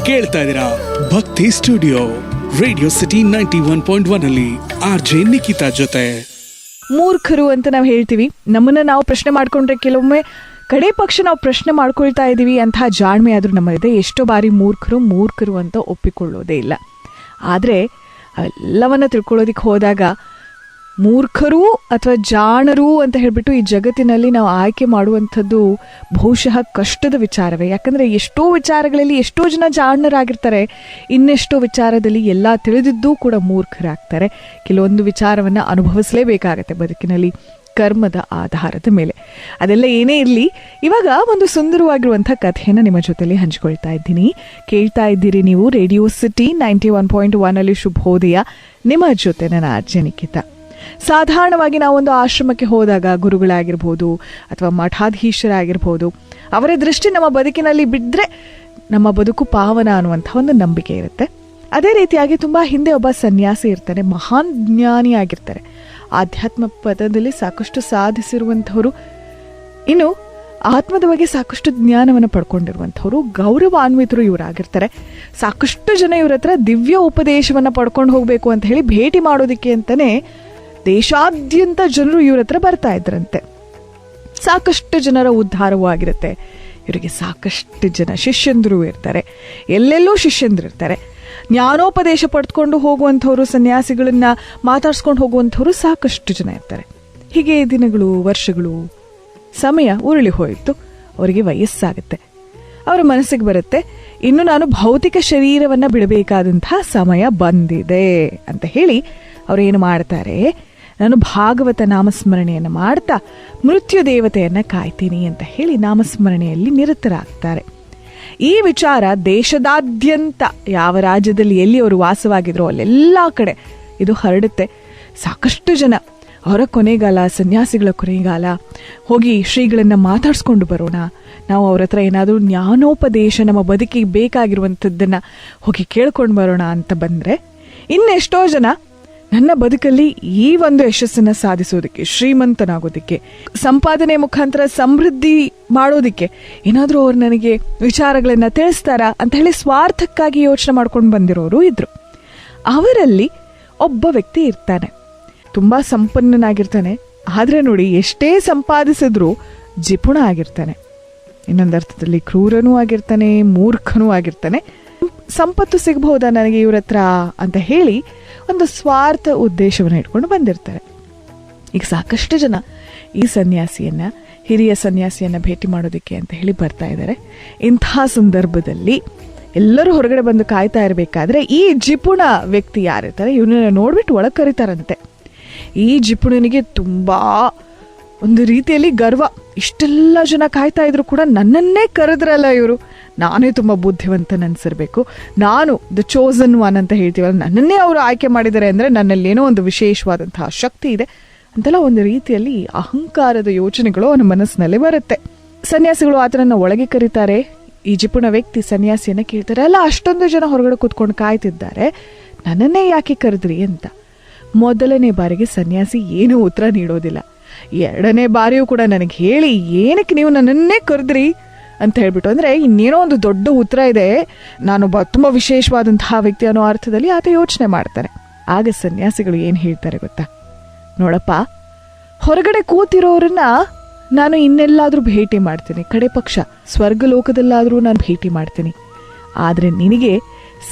ಕೇಳ್ತಾ ಇದ್ದೀರಾ ಭಕ್ತಿ ಸ್ಟುಡಿಯೋ ರೇಡಿಯೋ ಸಿಟಿ 91.1 ಅಲ್ಲಿ ಆರ್ಜೆ ನಿಖಿತಾ ಜೊತೆ. ಮೂರ್ಖರು ಅಂತ ನಾವು ಹೇಳ್ತೀವಿ. ನಮ್ಮನ್ನ ನಾವು ಪ್ರಶ್ನೆ ಮಾಡ್ಕೊಂಡ್ರೆ ಕೆಲವೊಮ್ಮೆ ಕಡೆ ಪಕ್ಷ ನಾವು ಪ್ರಶ್ನೆ ಮಾಡ್ಕೊಳ್ತಾ ಇದ್ದೀವಿ ಅಂತಹ ಜಾಣ್ಮೆ ಆದ್ರೂ ನಮ್ಮಲ್ಲಿದೆ. ಎಷ್ಟೋ ಬಾರಿ ಮೂರ್ಖರು ಅಂತ ಒಪ್ಪಿಕೊಳ್ಳೋದೇ ಇಲ್ಲ. ಆದರೆ ಎಲ್ಲವನ್ನ ತಿಳ್ಕೊಳ್ಳೋದಿಕ್ಕೆ ಹೋದಾಗ ಮೂರ್ಖರು ಅಥವಾ ಜಾಣರು ಅಂತ ಹೇಳ್ಬಿಟ್ಟು ಈ ಜಗತ್ತಿನಲ್ಲಿ ನಾವು ಆಯ್ಕೆ ಮಾಡುವಂಥದ್ದು ಬಹುಶಃ ಕಷ್ಟದ ವಿಚಾರವೇ. ಯಾಕಂದರೆ ಎಷ್ಟೋ ವಿಚಾರಗಳಲ್ಲಿ ಎಷ್ಟೋ ಜನ ಜಾಣರಾಗಿರ್ತಾರೆ, ಇನ್ನೆಷ್ಟೋ ವಿಚಾರದಲ್ಲಿ ಎಲ್ಲ ತಿಳಿದಿದ್ದೂ ಕೂಡ ಮೂರ್ಖರಾಗ್ತಾರೆ. ಕೆಲವೊಂದು ವಿಚಾರವನ್ನು ಅನುಭವಿಸಲೇಬೇಕಾಗತ್ತೆ ಬದುಕಿನಲ್ಲಿ ಕರ್ಮದ ಆಧಾರದ ಮೇಲೆ. ಅದೆಲ್ಲ ಏನೇ ಇರಲಿ, ಇವಾಗ ಒಂದು ಸುಂದರವಾಗಿರುವಂಥ ಕಥೆಯನ್ನು ನಿಮ್ಮ ಜೊತೆಲಿ ಹಂಚ್ಕೊಳ್ತಾ ಇದ್ದೀನಿ. ಕೇಳ್ತಾ ಇದ್ದೀರಿ ನೀವು ರೇಡಿಯೋ ಸಿಟಿ 91.1 ಅಲ್ಲಿ ಶುಭೋದಯ. ನಿಮ್ಮ ಜೊತೆ ನಾನು ಆರ್ಜೆ ನಿಖಿತಾ. ಸಾಧಾರಣವಾಗಿ ನಾವೊಂದು ಆಶ್ರಮಕ್ಕೆ ಹೋದಾಗ ಗುರುಗಳಾಗಿರ್ಬೋದು ಅಥವಾ ಮಠಾಧೀಶರಾಗಿರ್ಬೋದು, ಅವರ ದೃಷ್ಟಿ ನಮ್ಮ ಬದುಕಿನಲ್ಲಿ ಬಿದ್ದರೆ ನಮ್ಮ ಬದುಕು ಪಾವನ ಅನ್ನುವಂಥ ಒಂದು ನಂಬಿಕೆ ಇರುತ್ತೆ. ಅದೇ ರೀತಿಯಾಗಿ ತುಂಬ ಹಿಂದೆ ಒಬ್ಬ ಸನ್ಯಾಸಿ ಇರ್ತಾರೆ, ಮಹಾನ್ ಜ್ಞಾನಿ ಆಗಿರ್ತಾರೆ, ಆಧ್ಯಾತ್ಮ ಪದದಲ್ಲಿ ಸಾಕಷ್ಟು ಸಾಧಿಸಿರುವಂಥವ್ರು, ಇನ್ನು ಆತ್ಮದ ಬಗ್ಗೆ ಸಾಕಷ್ಟು ಜ್ಞಾನವನ್ನು ಪಡ್ಕೊಂಡಿರುವಂಥವ್ರು, ಗೌರವಾನ್ವಿತರು ಇವರಾಗಿರ್ತಾರೆ. ಸಾಕಷ್ಟು ಜನ ಇವ್ರ ಹತ್ರ ದಿವ್ಯ ಉಪದೇಶವನ್ನು ಪಡ್ಕೊಂಡು ಹೋಗಬೇಕು ಅಂತ ಹೇಳಿ ಭೇಟಿ ಮಾಡೋದಕ್ಕೆ ಅಂತಲೇ ದೇಶಾದ್ಯಂತ ಜನರು ಇವ್ರ ಹತ್ರ ಬರ್ತಾ ಇದ್ರಂತೆ. ಸಾಕಷ್ಟು ಜನರ ಉದ್ಧಾರವೂ ಆಗಿರುತ್ತೆ. ಇವರಿಗೆ ಸಾಕಷ್ಟು ಜನ ಶಿಷ್ಯಂದರು ಇರ್ತಾರೆ, ಎಲ್ಲೆಲ್ಲೂ ಶಿಷ್ಯಂದ್ರು ಇರ್ತಾರೆ. ಜ್ಞಾನೋಪದೇಶ ಪಡೆದುಕೊಂಡು ಹೋಗುವಂಥವ್ರು, ಸನ್ಯಾಸಿಗಳನ್ನ ಮಾತಾಡ್ಸ್ಕೊಂಡು ಹೋಗುವಂಥವ್ರು ಸಾಕಷ್ಟು ಜನ ಇರ್ತಾರೆ. ಹೀಗೆ ದಿನಗಳು, ವರ್ಷಗಳು, ಸಮಯ ಉರುಳಿ ಹೋಯಿತು. ಅವರಿಗೆ ವಯಸ್ಸಾಗುತ್ತೆ. ಅವರ ಮನಸ್ಸಿಗೆ ಬರುತ್ತೆ, ಇನ್ನು ನಾನು ಭೌತಿಕ ಶರೀರವನ್ನು ಬಿಡಬೇಕಾದಂತಹ ಸಮಯ ಬಂದಿದೆ ಅಂತ ಹೇಳಿ ಅವರೇನು ಮಾಡ್ತಾರೆ, ನಾನು ಭಾಗವತ ನಾಮಸ್ಮರಣೆಯನ್ನು ಮಾಡ್ತಾ ಮೃತ್ಯು ದೇವತೆಯನ್ನು ಕಾಯ್ತೀನಿ ಅಂತ ಹೇಳಿ ನಾಮಸ್ಮರಣೆಯಲ್ಲಿ ನಿರತರಾಗ್ತಾರೆ. ಈ ವಿಚಾರ ದೇಶದಾದ್ಯಂತ ಯಾವ ರಾಜ್ಯದಲ್ಲಿ ಎಲ್ಲಿ ಅವರು ವಾಸವಾಗಿದ್ರು ಅಲ್ಲೆಲ್ಲ ಕಡೆ ಇದು ಹರಡುತ್ತೆ. ಸಾಕಷ್ಟು ಜನ ಅವರ ಕೊನೆಗಾಲ, ಸನ್ಯಾಸಿಗಳ ಕೊನೆಗಾಲ, ಹೋಗಿ ಶ್ರೀಗಳನ್ನು ಮಾತಾಡಿಸ್ಕೊಂಡು ಬರೋಣ, ನಾವು ಅವ್ರ ಹತ್ರ ಏನಾದರೂ ಜ್ಞಾನೋಪದೇಶ ನಮ್ಮ ಬದುಕಿಗೆ ಬೇಕಾಗಿರುವಂಥದ್ದನ್ನು ಹೋಗಿ ಕೇಳ್ಕೊಂಡು ಬರೋಣ ಅಂತ ಬಂದರೆ, ಇನ್ನೆಷ್ಟೋ ಜನ ನನ್ನ ಬದುಕಲ್ಲಿ ಈ ಒಂದು ಯಶಸ್ಸನ್ನು ಸಾಧಿಸೋದಕ್ಕೆ, ಶ್ರೀಮಂತನಾಗೋದಕ್ಕೆ, ಸಂಪಾದನೆ ಮುಖಾಂತರ ಸಮೃದ್ಧಿ ಮಾಡೋದಕ್ಕೆ ಏನಾದರೂ ಅವ್ರು ನನಗೆ ವಿಚಾರಗಳನ್ನು ತಿಳಿಸ್ತಾರಾ ಅಂತ ಹೇಳಿ ಸ್ವಾರ್ಥಕ್ಕಾಗಿ ಯೋಚನೆ ಮಾಡ್ಕೊಂಡು ಬಂದಿರೋರು ಇದ್ರು. ಅವರಲ್ಲಿ ಒಬ್ಬ ವ್ಯಕ್ತಿ ಇರ್ತಾನೆ, ತುಂಬ ಸಂಪನ್ನನಾಗಿರ್ತಾನೆ. ಆದರೆ ನೋಡಿ, ಎಷ್ಟೇ ಸಂಪಾದಿಸಿದ್ರೂ ಜಿಪುಣ ಆಗಿರ್ತಾನೆ. ಇನ್ನೊಂದರ್ಥದಲ್ಲಿ ಕ್ರೂರನೂ ಆಗಿರ್ತಾನೆ, ಮೂರ್ಖನೂ ಆಗಿರ್ತಾನೆ. ಸಂಪತ್ತು ಸಿಗಬಹುದಾ ನನಗೆ ಇವ್ರ ಹತ್ರ ಅಂತ ಹೇಳಿ ಒಂದು ಸ್ವಾರ್ಥ ಉದ್ದೇಶವನ್ನು ಇಟ್ಕೊಂಡು ಬಂದಿರ್ತಾರೆ. ಈಗ ಸಾಕಷ್ಟು ಜನ ಈ ಸನ್ಯಾಸಿಯನ್ನ, ಹಿರಿಯ ಸನ್ಯಾಸಿಯನ್ನ ಭೇಟಿ ಮಾಡೋದಕ್ಕೆ ಅಂತ ಹೇಳಿ ಬರ್ತಾ ಇದ್ದಾರೆ. ಇಂಥ ಸಂದರ್ಭದಲ್ಲಿ ಎಲ್ಲರೂ ಹೊರಗಡೆ ಬಂದು ಕಾಯ್ತಾ ಇರಬೇಕಾದ್ರೆ ಈ ಜಿಪುಣ ವ್ಯಕ್ತಿ ಯಾರಿರ್ತಾರೆ ಇವನನ್ನ ನೋಡ್ಬಿಟ್ಟು ಒಳಗೆ ಕರೀತಾರಂತೆ. ಈ ಜಿಪುಣನಿಗೆ ತುಂಬಾ ಒಂದು ರೀತಿಯಲ್ಲಿ ಗರ್ವ. ಇಷ್ಟೆಲ್ಲ ಜನ ಕಾಯ್ತಾ ಇದ್ರು ಕೂಡ ನನ್ನನ್ನೇ ಕರೆದ್ರಲ್ಲ ಇವರು, ನಾನೇ ತುಂಬ ಬುದ್ಧಿವಂತನ ಅನ್ಸಿರ್ಬೇಕು, ನಾನು ದ ಚೋಸನ್ ಒನ್ ಅಂತ ಹೇಳ್ತೀವಲ್ಲ, ನನ್ನನ್ನೇ ಅವರು ಆಯ್ಕೆ ಮಾಡಿದ್ದಾರೆ ಅಂದರೆ ನನ್ನಲ್ಲೇನೋ ಒಂದು ವಿಶೇಷವಾದಂತಹ ಶಕ್ತಿ ಇದೆ ಅಂತೆಲ್ಲ ಒಂದು ರೀತಿಯಲ್ಲಿ ಅಹಂಕಾರದ ಯೋಚನೆಗಳು ಅವನ ಮನಸ್ಸಿನಲ್ಲಿ ಬರುತ್ತೆ. ಸನ್ಯಾಸಿಗಳು ಆತನನ್ನು ಒಳಗೆ ಕರೀತಾರೆ. ಈ ಜಿಪುಣ ವ್ಯಕ್ತಿ ಸನ್ಯಾಸಿಯನ್ನ ಕೇಳ್ತಾರೆ, ಅಲ್ಲ ಅಷ್ಟೊಂದು ಜನ ಹೊರಗಡೆ ಕೂತ್ಕೊಂಡು ಕಾಯ್ತಿದ್ದಾರೆ, ನನ್ನನ್ನೇ ಯಾಕೆ ಕರೆದ್ರಿ ಅಂತ. ಮೊದಲನೇ ಬಾರಿಗೆ ಸನ್ಯಾಸಿ ಏನೂ ಉತ್ತರ ನೀಡೋದಿಲ್ಲ. ಎರಡನೇ ಬಾರಿಯೂ ಕೂಡ ನನಗೆ ಹೇಳಿ ಏನಕ್ಕೆ ನೀವು ನನ್ನನ್ನೇ ಕರೆದ್ರಿ ಅಂತ ಹೇಳ್ಬಿಟ್ಟು, ಅಂದರೆ ಇನ್ನೇನೋ ಒಂದು ದೊಡ್ಡ ಉತ್ತರ ಇದೆ, ನಾನು ತುಂಬ ವಿಶೇಷವಾದಂತಹ ವ್ಯಕ್ತಿ ಅನ್ನೋ ಅರ್ಥದಲ್ಲಿ ಆತ ಯೋಚನೆ ಮಾಡ್ತಾರೆ. ಆಗ ಸನ್ಯಾಸಿಗಳು ಏನು ಹೇಳ್ತಾರೆ ಗೊತ್ತಾ, ನೋಡಪ್ಪ, ಹೊರಗಡೆ ಕೂತಿರೋರನ್ನ ನಾನು ಇನ್ನೆಲ್ಲಾದರೂ ಭೇಟಿ ಮಾಡ್ತೀನಿ, ಕಡೆ ಪಕ್ಷ ಸ್ವರ್ಗಲೋಕದಲ್ಲಾದರೂ ನಾನು ಭೇಟಿ ಮಾಡ್ತೀನಿ, ಆದರೆ ನಿನಗೆ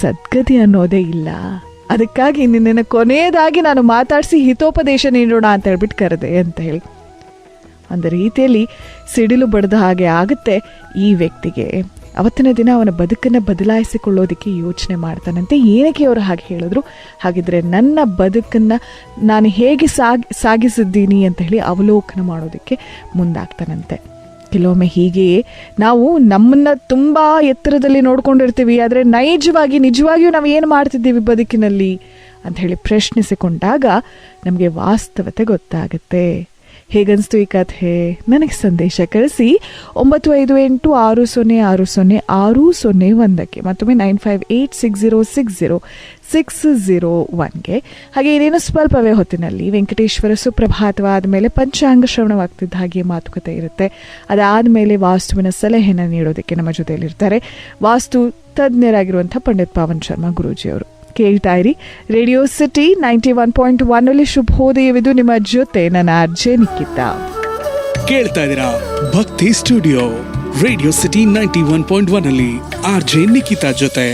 ಸದ್ಗತಿ ಅನ್ನೋದೇ ಇಲ್ಲ. ಅದಕ್ಕಾಗಿ ನಿನ್ನನ್ನು ಕೊನೆಯದಾಗಿ ನಾನು ಮಾತಾಡಿಸಿ ಹಿತೋಪದೇಶ ನೀಡೋಣ ಅಂತ ಹೇಳ್ಬಿಟ್ಟು ಕರೆದೆ ಅಂತ ಹೇಳಿ. ಒಂದು ರೀತಿಯಲ್ಲಿ ಸಿಡಿಲು ಬಡ್ದ ಹಾಗೆ ಆಗುತ್ತೆ ಈ ವ್ಯಕ್ತಿಗೆ. ಅವತ್ತಿನ ದಿನ ಅವನ ಬದುಕನ್ನು ಬದಲಾಯಿಸಿಕೊಳ್ಳೋದಕ್ಕೆ ಯೋಚನೆ ಮಾಡ್ತಾನಂತೆ. ಏನಕ್ಕೆ ಅವರು ಹಾಗೆ ಹೇಳಿದ್ರು, ಹಾಗಿದ್ರೆ ನನ್ನ ಬದುಕನ್ನು ನಾನು ಹೇಗೆ ಸಾಗಿಸಿದ್ದೀನಿ ಅಂತ ಹೇಳಿ ಅವಲೋಕನ ಮಾಡೋದಕ್ಕೆ ಮುಂದಾಗ್ತಾನಂತೆ. ಕೆಲವೊಮ್ಮೆ ಹೀಗೆಯೇ ನಾವು ನಮ್ಮನ್ನ ತುಂಬ ಎತ್ತರದಲ್ಲಿ ನೋಡ್ಕೊಂಡಿರ್ತೀವಿ, ಆದರೆ ನಿಜವಾಗಿಯೂ ನಾವು ಏನು ಮಾಡ್ತಿದ್ದೀವಿ ಬದುಕಿನಲ್ಲಿ ಅಂತ ಹೇಳಿ ಪ್ರಶ್ನಿಸಿಕೊಂಡಾಗ ನಮಗೆ ವಾಸ್ತವತೆ ಗೊತ್ತಾಗುತ್ತೆ. ಹೇಗನ್ನಿಸ್ತು ಈ ಕಥೆ ನನಗೆ ಸಂದೇಶ ಕಳಿಸಿ 9586060601ಗೆ ಮತ್ತೊಮ್ಮೆ 9586060601ಗೆ. ಹಾಗೆ ಇದೇನು ಸ್ವಲ್ಪವೇ ಹೊತ್ತಿನಲ್ಲಿ ವೆಂಕಟೇಶ್ವರ ಸುಪ್ರಭಾತವಾದ ಮೇಲೆ ಪಂಚಾಂಗ ಶ್ರವಣವಾಗ್ತಿದ್ದ ಹಾಗೆ ಮಾತುಕತೆ ಇರುತ್ತೆ. ಅದಾದಮೇಲೆ ವಾಸ್ತುವಿನ ಸಲಹೆಯನ್ನು ನೀಡೋದಕ್ಕೆ ನಮ್ಮ ಜೊತೆಯಲ್ಲಿರ್ತಾರೆ ವಾಸ್ತು ತಜ್ಞರಾಗಿರುವಂಥ ಪಂಡಿತ್ ಪಾವನ್ ಶರ್ಮಾ ಗುರೂಜಿಯವರು. ಕೇಳ್ತಾ ಇರಿ ರೇಡಿಯೋ ಸಿಟಿ 91.1 ಶುಭೋದಯವಿದು ನಿಮ್ಮ ಜೊತೆ ನನ್ನ ಆರ್ಜೆ ನಿಖಿತಾ. ಕೇಳ್ತಾ ಇದ್ದೀರಾ ಭಕ್ತಿ ಸ್ಟುಡಿಯೋ ರೇಡಿಯೋ ಸಿಟಿ 91.1 ಅಲ್ಲಿ ಆರ್ಜೆ ನಿಖಿತಾ ಜೊತೆ.